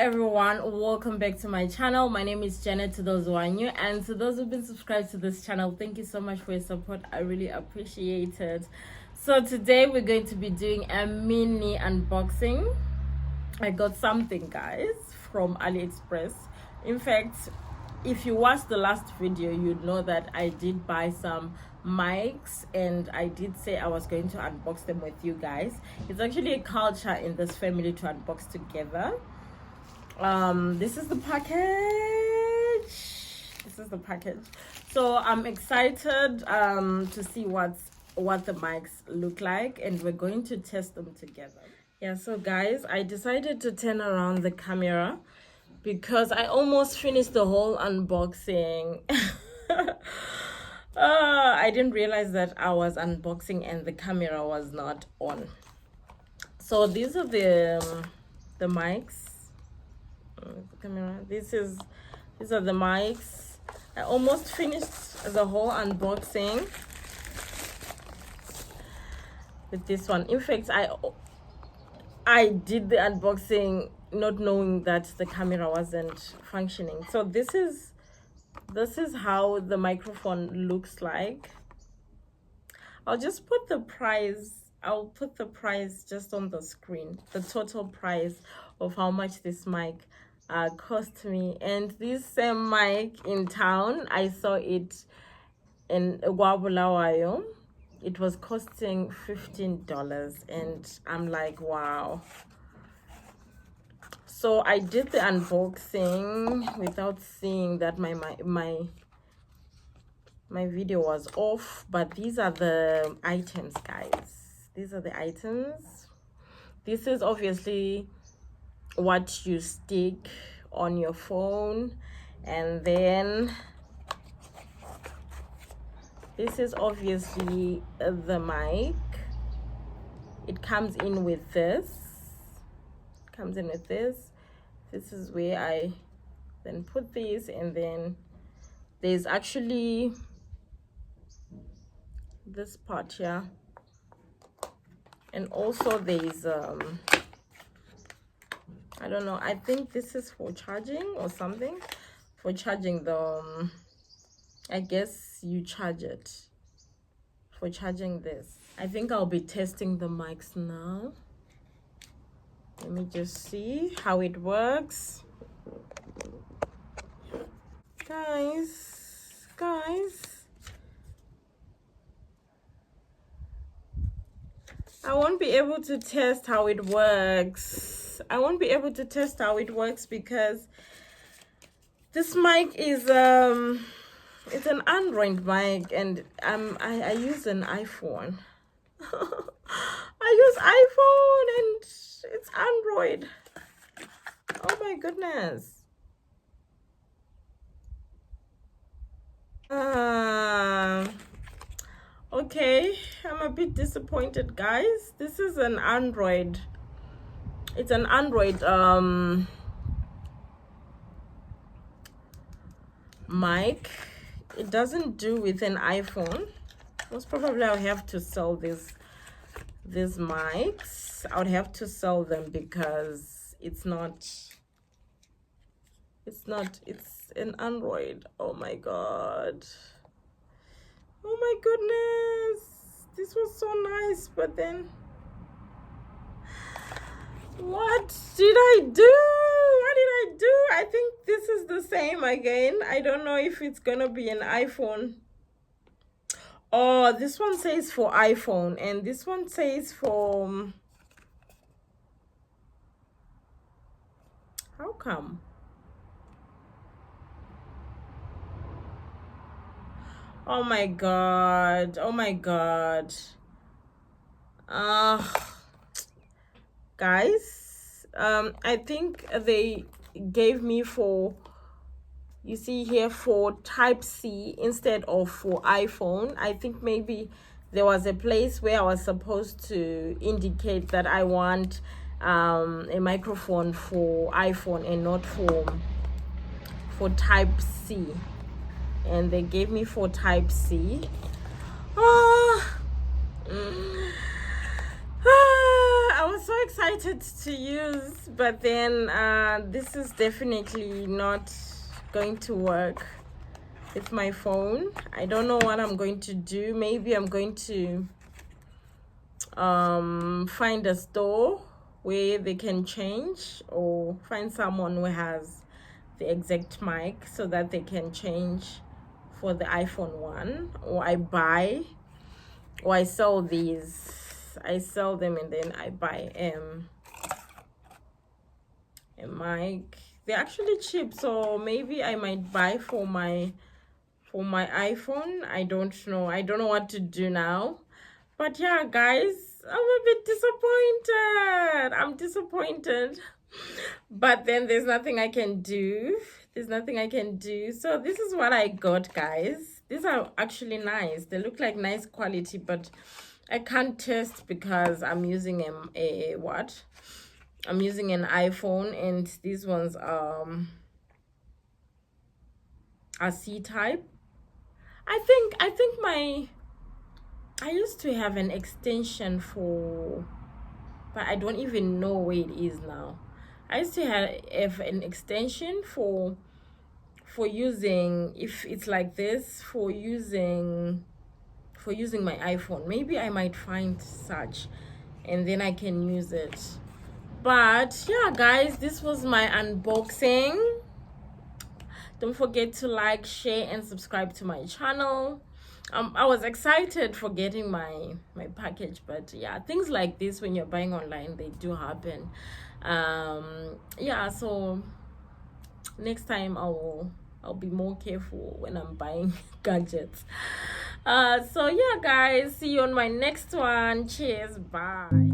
everyone, welcome back to my channel. My name is Janet, to those who are new, and to those who've been subscribed to this channel, thank you so much for your support. I really appreciate it. So today we're going to be doing a mini unboxing. I got something, guys, from AliExpress. In fact, if you watched the last video, you'd know that I did buy some mics, and I did say I was going to unbox them with you guys. It's actually a culture in this family to unbox together. This is the package. So I'm excited to see what the mics look like, and we're going to test them together. Yeah, so guys, I decided to turn around the camera because I almost finished the whole unboxing. I didn't realize that I was unboxing and the camera was not on. So these are the mics. The camera. These are the mics. I almost finished the whole unboxing with this one. In fact, I did the unboxing not knowing that the camera wasn't functioning. So this is how the microphone looks like. I'll just put the price. I'll put the price just on the screen, the total price of how much this mic cost me. And this same mic in town, I saw it in Bulawayo. It was costing $15, and I'm like, wow. So I did the unboxing without seeing that my video was off. But these are the items, guys. These are the items. This is obviously what you stick on your phone, and then this is obviously the mic. It comes in with this. This is where I then put this, and then there's actually this part here, and also there's I don't know, I think this is for charging or something, for charging the I guess you charge it for charging this. I think I'll be testing the mics now. Let me just see how it works. Guys, I won't be able to test how it works. Because this mic is it's an Android mic, and I use an iPhone. I use iPhone and it's Android. Oh my goodness. Okay, I'm a bit disappointed, guys. This is an Android. It's an Android mic. It doesn't do with an iPhone. Most probably I'll have to sell these mics. I would have to sell them because it's an Android. Oh my god. Oh my goodness. This was so nice, but then what did I do? I think this is the same again. I don't know if it's gonna be an iPhone. Oh, this one says for iPhone, and this one says for how come? Oh my god. Guys, I think they gave me for, you see here, for type C instead of for iPhone. I think maybe there was a place where I was supposed to indicate that I want a microphone for iPhone and not for type C, and they gave me for type C. I was was so excited to use, but then this is definitely not going to work with my phone. I don't know what I'm going to do. Maybe I'm going to find a store where they can change, or find someone who has the exact mic so that they can change for the iPhone 1, or I sell these. I sell them and then I buy a mic. They're actually cheap, so maybe I might buy for my iPhone. I don't know what to do now. But yeah, guys, I'm a bit disappointed. I'm disappointed. But then there's nothing I can do. So this is what I got, guys. These are actually nice. They look like nice quality, but I can't test because I'm using I'm using an iPhone, and these ones are C-type. I think I used to have an extension for, but I don't even know where it is now. I used to have an extension for using, if it's like this, for using my iPhone. Maybe I might find such, and then I can use it. But yeah, guys, this was my unboxing. Don't forget to like, share, and subscribe to my channel. I was excited for getting my package, but yeah, things like this when you're buying online, they do happen. Yeah, so next time I'll be more careful when I'm buying gadgets. So yeah, guys, see you on my next one. Cheers, bye.